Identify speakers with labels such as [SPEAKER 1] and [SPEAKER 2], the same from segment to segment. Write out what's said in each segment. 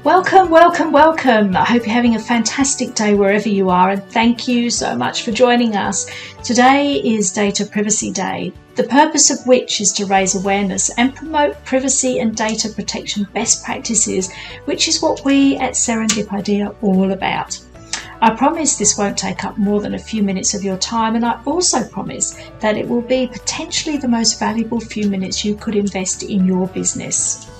[SPEAKER 1] Welcome, welcome, welcome. I hope you're having a fantastic day wherever you are, and thank you so much for joining us. Today is Data Privacy Day, the purpose of which is to raise awareness and promote privacy and data protection best practices, which is what we at serendipID are all about. I promise this won't take up more than a few minutes of your time, and I also promise that it will be potentially the most valuable few minutes you could invest in your business.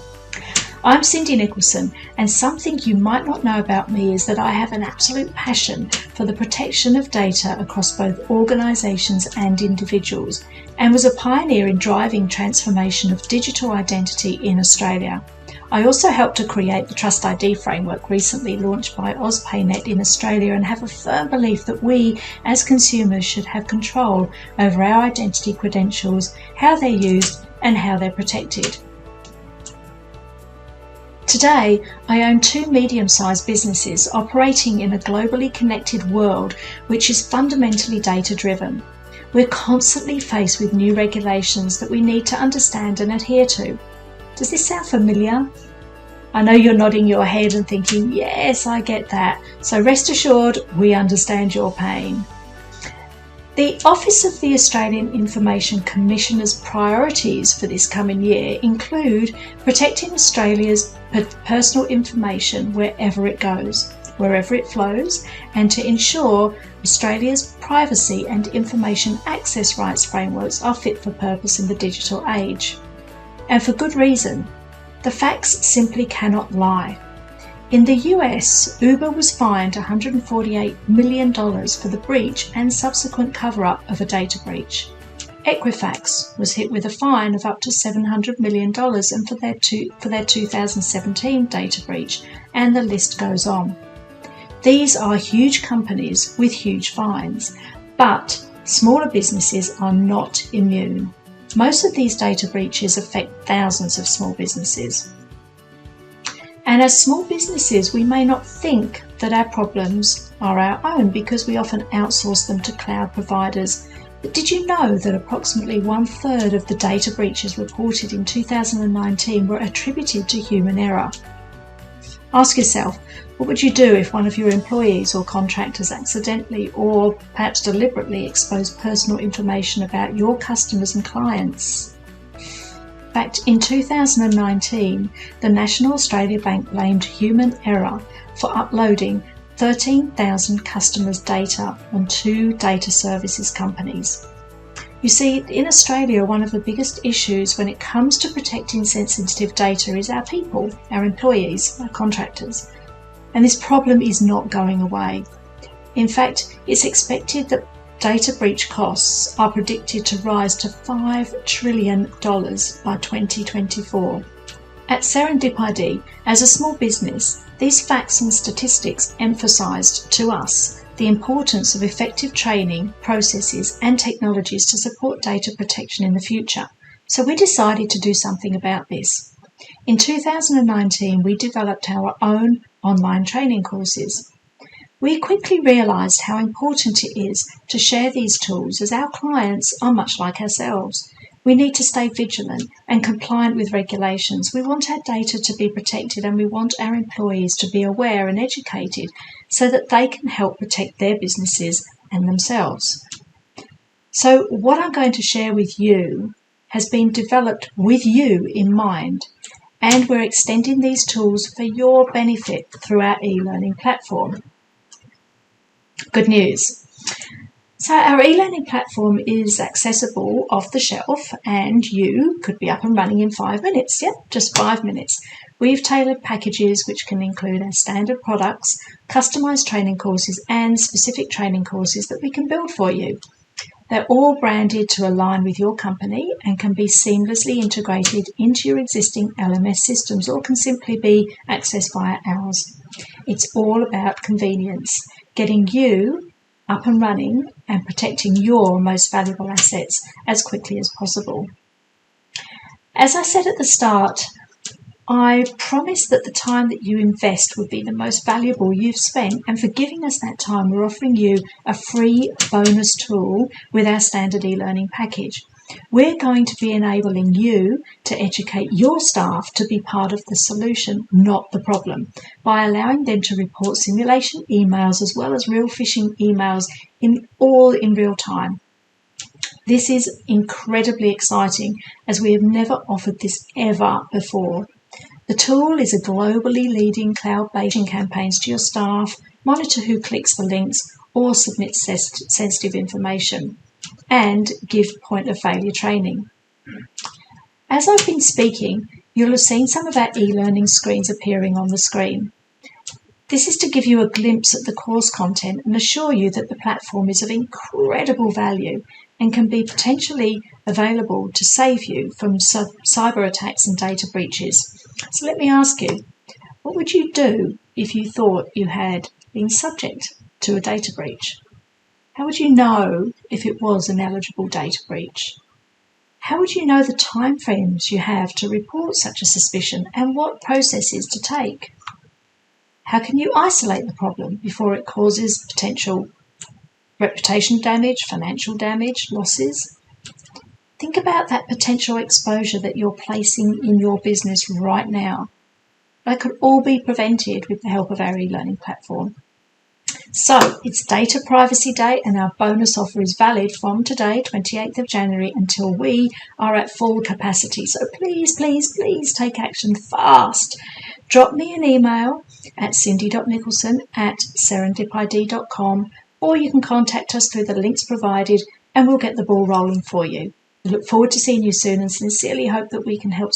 [SPEAKER 1] I'm Cindy Nicholson, and something you might not know about me is that I have an absolute passion for the protection of data across both organisations and individuals, and was a pioneer in driving transformation of digital identity in Australia. I also helped to create the Trust ID framework recently launched by AusPayNet in Australia, and have a firm belief that we as consumers should have control over our identity credentials, how they're used and how they're protected. Today, I own two medium-sized businesses operating in a globally connected world which is fundamentally data-driven. We're constantly faced with new regulations that we need to understand and adhere to. Does this sound familiar? I know you're nodding your head and thinking, yes, I get that. So rest assured, we understand your pain. The Office of the Australian Information Commissioner's priorities for this coming year include protecting Australia's personal information wherever it goes, wherever it flows, and to ensure Australia's privacy and information access rights frameworks are fit for purpose in the digital age. And for good reason. The facts simply cannot lie. In the US, Uber was fined $148 million for the breach and subsequent cover-up of a data breach. Equifax was hit with a fine of up to $700 million and for their 2017 data breach, and the list goes on. These are huge companies with huge fines, but smaller businesses are not immune. Most of these data breaches affect thousands of small businesses. And as small businesses, we may not think that our problems are our own because we often outsource them to cloud providers. But did you know that approximately 1/3 of the data breaches reported in 2019 were attributed to human error? Ask yourself, what would you do if one of your employees or contractors accidentally or perhaps deliberately exposed personal information about your customers and clients? In fact, in 2019, the National Australia Bank blamed human error for uploading 13,000 customers' data on two data services companies. You see, in Australia, one of the biggest issues when it comes to protecting sensitive data is our people, our employees, our contractors. And this problem is not going away. In fact, it's expected that data breach costs are predicted to rise to $5 trillion by 2024. At serendipID, as a small business, these facts and statistics emphasised to us the importance of effective training, processes and technologies to support data protection in the future. So we decided to do something about this. In 2019, we developed our own online training courses. We quickly realised how important it is to share these tools, as our clients are much like ourselves. We need to stay vigilant and compliant with regulations. We want our data to be protected, and we want our employees to be aware and educated so that they can help protect their businesses and themselves. So what I'm going to share with you has been developed with you in mind, and we're extending these tools for your benefit through our e-learning platform. Good news. So our e-learning platform is accessible off the shelf, and you could be up and running in 5 minutes. Yep, just 5 minutes. We've tailored packages which can include our standard products, customised training courses and specific training courses that we can build for you. They're all branded to align with your company and can be seamlessly integrated into your existing LMS systems, or can simply be accessed via ours. It's all about convenience, getting you up and running and protecting your most valuable assets as quickly as possible. As I said at the start, I promised that the time that you invest would be the most valuable you've spent, and for giving us that time, we're offering you a free bonus tool with our standard e-learning package. We're going to be enabling you to educate your staff to be part of the solution, not the problem, by allowing them to report simulation emails as well as real phishing emails in real time. This is incredibly exciting as we have never offered this ever before. The tool is a globally leading cloud-based campaigns to your staff, monitor who clicks the links or submits sensitive information, and give point of failure training. As I've been speaking, you'll have seen some of our e-learning screens appearing on the screen. This is to give you a glimpse at the course content and assure you that the platform is of incredible value and can be potentially available to save you from cyber attacks and data breaches. So let me ask you, what would you do if you thought you had been subject to a data breach? How would you know if it was an eligible data breach? How would you know the timeframes you have to report such a suspicion and what processes to take? How can you isolate the problem before it causes potential reputation damage, financial damage, losses? Think about that potential exposure that you're placing in your business right now. That could all be prevented with the help of our e-learning platform. So, it's Data Privacy Day and our bonus offer is valid from today, 28th of January, until we are at full capacity. So please, please, please take action fast. Drop me an email at cindy.nicholson@serendipid.com, or you can contact us through the links provided and we'll get the ball rolling for you. I look forward to seeing you soon and sincerely hope that we can help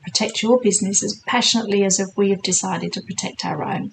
[SPEAKER 1] protect your business as passionately as if we have decided to protect our own.